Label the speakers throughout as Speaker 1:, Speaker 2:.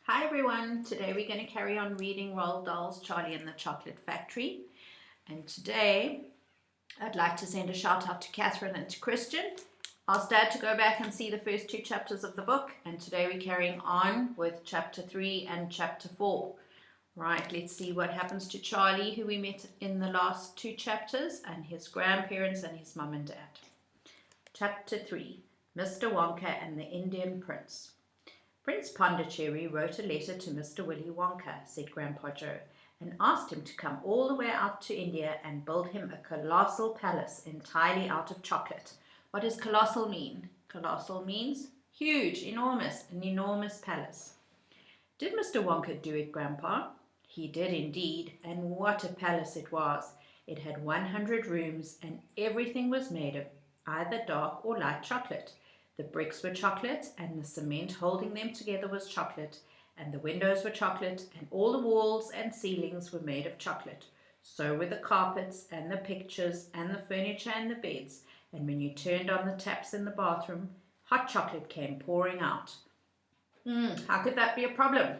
Speaker 1: Hi everyone, today we're going to carry on reading Roald Dahl's Charlie and the Chocolate Factory, and today I'd like to send a shout out to Catherine and to Christian. Asked Dad to go back and see the first two chapters of the book, and today we're carrying on with chapter 3 and chapter 4. Right, let's see what happens to Charlie, who we met in the last two chapters, and his grandparents and his mum and dad. Chapter 3, Mr. Wonka and the Indian Prince. Prince Pondicherry wrote a letter to Mr. Willy Wonka, said Grandpa Joe, and asked him to come all the way out to India and build him a colossal palace entirely out of chocolate. What does colossal mean? Colossal means huge, enormous, an enormous palace. Did Mr. Wonka do it, Grandpa? He did indeed, and what a palace it was. It had 100 rooms, and everything was made of either dark or light chocolate. The bricks were chocolate, and the cement holding them together was chocolate, and the windows were chocolate, and all the walls and ceilings were made of chocolate. So were the carpets, and the pictures, and the furniture, and the beds, and when you turned on the taps in the bathroom, hot chocolate came pouring out. How could that be a problem?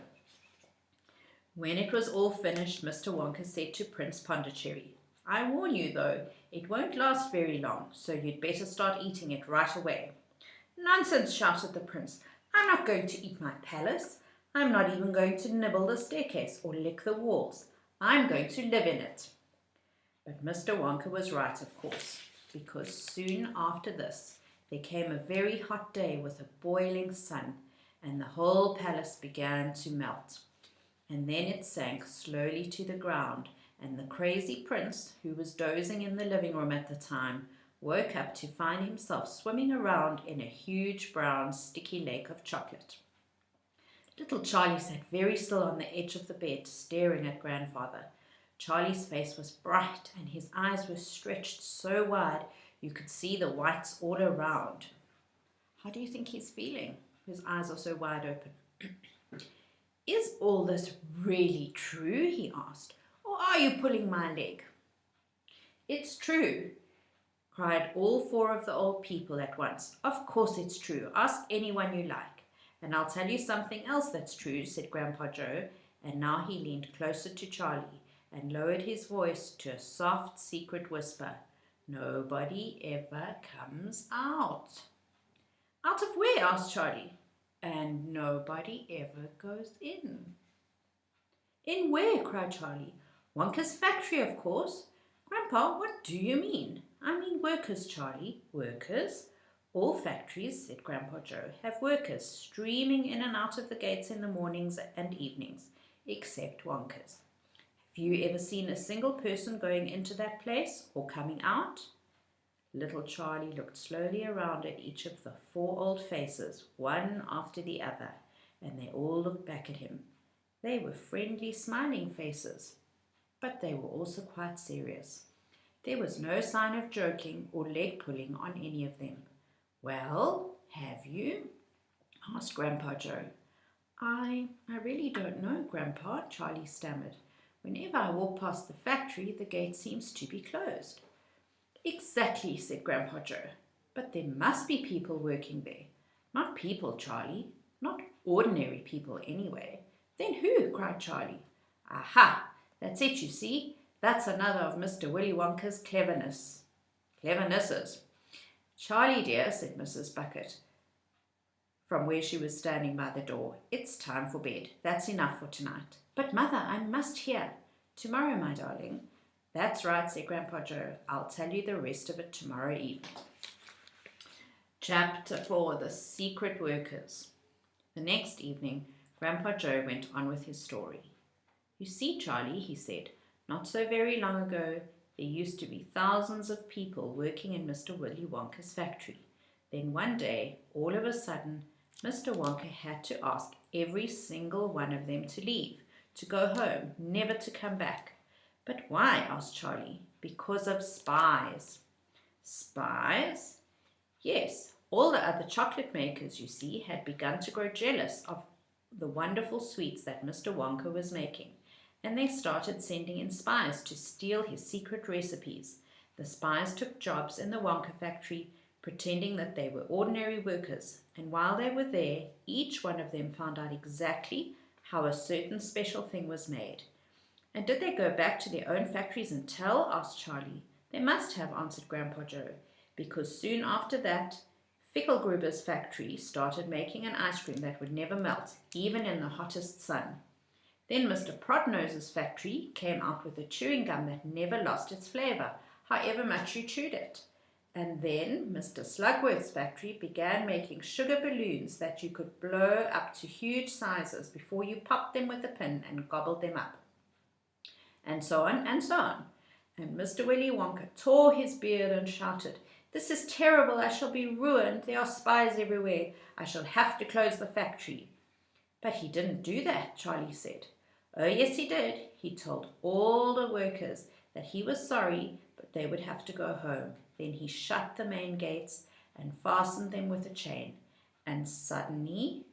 Speaker 1: When it was all finished, Mr. Wonka said to Prince Pondicherry, "I warn you, though, it won't last very long, so you'd better start eating it right away." "Nonsense," shouted the prince. "I'm not going to eat my palace. I'm not even going to nibble the staircase or lick the walls. I'm going to live in it." But Mr. Wonka was right, of course, because soon after this there came a very hot day with a boiling sun, and the whole palace began to melt. And then it sank slowly to the ground, and the crazy prince, who was dozing in the living room at the time, woke up to find himself swimming around in a huge brown sticky lake of chocolate. Little Charlie sat very still on the edge of the bed, staring at Grandfather. Charlie's face was bright and his eyes were stretched so wide you could see the whites all around. How do you think he's feeling? His eyes are so wide open. "Is all this really true?" he asked. "Or are you pulling my leg?" "It's true," cried all four of the old people at once. "Of course it's true. Ask anyone you like." "And I'll tell you something else that's true," said Grandpa Joe, and now he leaned closer to Charlie and lowered his voice to a soft, secret whisper. "Nobody ever comes out." "Out of where?" asked Charlie. "And nobody ever goes in." "In where?" cried Charlie. "Wonka's factory, of course." "Grandpa, what do you mean?" "I mean workers, Charlie." "Workers?" "All factories," said Grandpa Joe, "have workers streaming in and out of the gates in the mornings and evenings, except Wonka's. Have you ever seen a single person going into that place or coming out?" Little Charlie looked slowly around at each of the four old faces, one after the other, and they all looked back at him. They were friendly, smiling faces, but they were also quite serious. There was no sign of joking or leg pulling on any of them. "Well, have you?" asked Grandpa Joe. I really don't know, Grandpa," Charlie stammered. "Whenever I walk past the factory, the gate seems to be closed." "Exactly," said Grandpa Joe. "But there must be people working there." "Not people, Charlie. Not ordinary people, anyway." "Then who?" cried Charlie. "Aha! That's it, you see. That's another of Mr. Willy Wonka's clevernesses." "Charlie, dear," said Mrs. Bucket, from where she was standing by the door, "it's time for bed. That's enough for tonight." "But, Mother, I must hear." "Tomorrow, my darling." "That's right," said Grandpa Joe. "I'll tell you the rest of it tomorrow evening." Chapter 4, The Secret Workers. The next evening, Grandpa Joe went on with his story. "You see, Charlie," he said, "not so very long ago, there used to be thousands of people working in Mr. Willy Wonka's factory. Then one day, all of a sudden, Mr. Wonka had to ask every single one of them to leave, to go home, never to come back." "But why?" asked Charlie. "Because of spies." "Spies?" "Yes, all the other chocolate makers, you see, had begun to grow jealous of the wonderful sweets that Mr. Wonka was making, and they started sending in spies to steal his secret recipes. The spies took jobs in the Wonka factory, pretending that they were ordinary workers, and while they were there, each one of them found out exactly how a certain special thing was made. And did they go back to their own factories and tell? Asked Charlie. They must have, answered Grandpa Joe, because soon after that, Fickelgruber's factory started making an ice cream that would never melt, even in the hottest sun. Then Mr. Prodnose's factory came out with a chewing gum that never lost its flavour, however much you chewed it. And then Mr. Slugworth's factory began making sugar balloons that you could blow up to huge sizes before you popped them with a pin and gobbled them up. And so on and so on. And Mr. Willy Wonka tore his beard and shouted, "This is terrible, I shall be ruined, there are spies everywhere, I shall have to close the factory." But he didn't do that, Charlie said. Oh yes he did. He told all the workers that he was sorry, but they would have to go home. Then he shut the main gates and fastened them with a chain. And suddenly,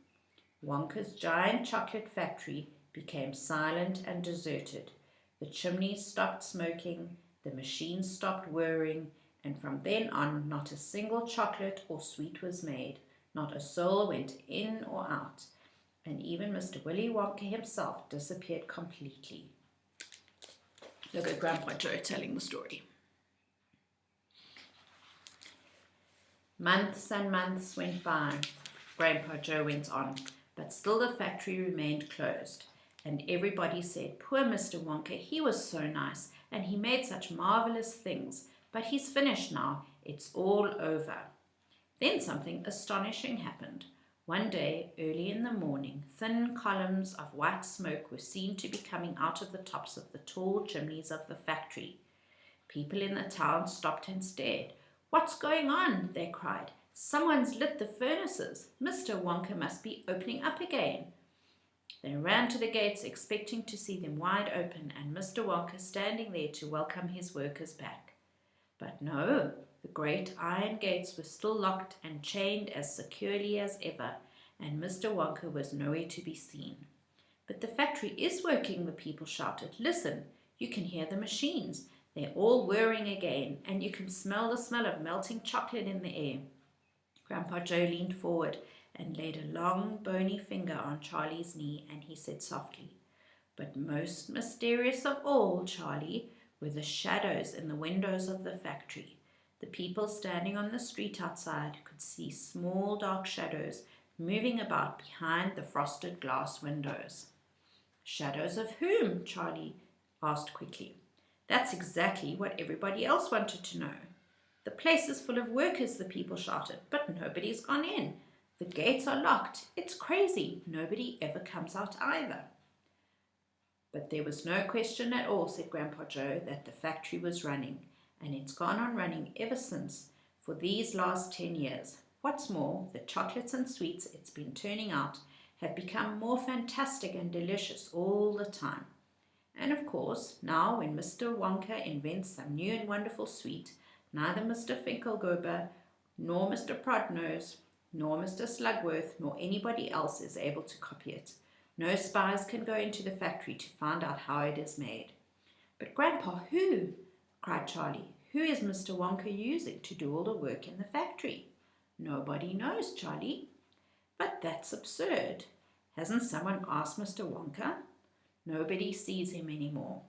Speaker 1: Wonka's giant chocolate factory became silent and deserted. The chimneys stopped smoking, the machines stopped whirring, and from then on not a single chocolate or sweet was made, not a soul went in or out, and even Mr. Willy Wonka himself disappeared completely. Look at Grandpa Joe telling the story. Months and months went by, Grandpa Joe went on, but still the factory remained closed. And everybody said, "Poor Mr. Wonka, he was so nice, and he made such marvelous things, but he's finished now, it's all over." Then something astonishing happened. One day, early in the morning, thin columns of white smoke were seen to be coming out of the tops of the tall chimneys of the factory. People in the town stopped and stared. "What's going on?" they cried. "Someone's lit the furnaces. Mr. Wonka must be opening up again." They ran to the gates expecting to see them wide open and Mr. Wonka standing there to welcome his workers back. But no, the great iron gates were still locked and chained as securely as ever, and Mr. Wonka was nowhere to be seen. "But the factory is working," the people shouted. "Listen, you can hear the machines. They're all whirring again, and you can smell the smell of melting chocolate in the air." Grandpa Joe leaned forward and laid a long, bony finger on Charlie's knee, and he said softly, "But most mysterious of all, Charlie, were the shadows in the windows of the factory. The people standing on the street outside could see small dark shadows moving about behind the frosted glass windows." "Shadows of whom?" Charlie asked quickly. That's exactly what everybody else wanted to know. "The place is full of workers," the people shouted, "but nobody's gone in. The gates are locked. It's crazy. Nobody ever comes out either." But there was no question at all, said Grandpa Joe, that the factory was running, and it's gone on running ever since, for these last 10 years. What's more, the chocolates and sweets it's been turning out have become more fantastic and delicious all the time. And of course, now when Mr. Wonka invents some new and wonderful sweet, neither Mr. Finkelgruber, nor Mr. Prodnose, nor Mr. Slugworth, nor anybody else is able to copy it. No spies can go into the factory to find out how it is made. "But Grandpa, who?" cried Charlie. "Who is Mr. Wonka using to do all the work in the factory?" "Nobody knows, Charlie." "But that's absurd. Hasn't someone asked Mr. Wonka?" "Nobody sees him anymore.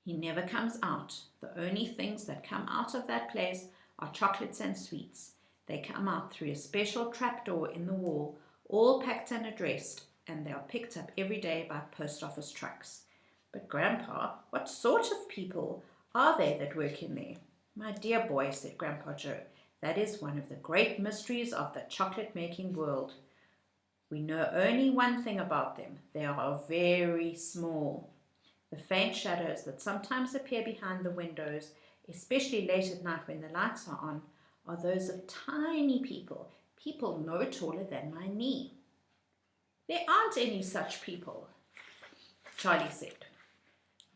Speaker 1: He never comes out. The only things that come out of that place are chocolates and sweets. They come out through a special trapdoor in the wall, all packed and addressed, and they are picked up every day by post office trucks." "But Grandpa, what sort of people are they that work in there?" "My dear boy," said Grandpa Joe, "that is one of the great mysteries of the chocolate-making world. We know only one thing about them. They are very small. The faint shadows that sometimes appear behind the windows, especially late at night when the lights are on, are those of tiny people no taller than my knee." "There aren't any such people," Charlie said.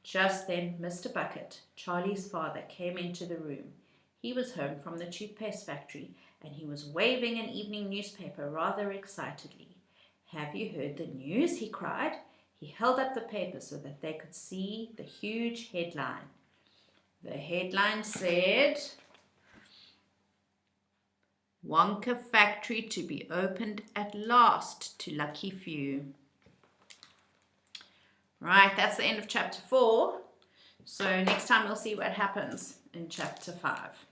Speaker 1: Just then Mr. Bucket, Charlie's father, came into the room. He was home from the toothpaste factory, and he was waving an evening newspaper rather excitedly. "Have you heard the news?" he cried. He held up the paper so that they could see the huge headline. The headline said, "Wonka Factory to be opened at last to lucky few." Right, that's the end of chapter 4. So next time we'll see what happens in chapter 5.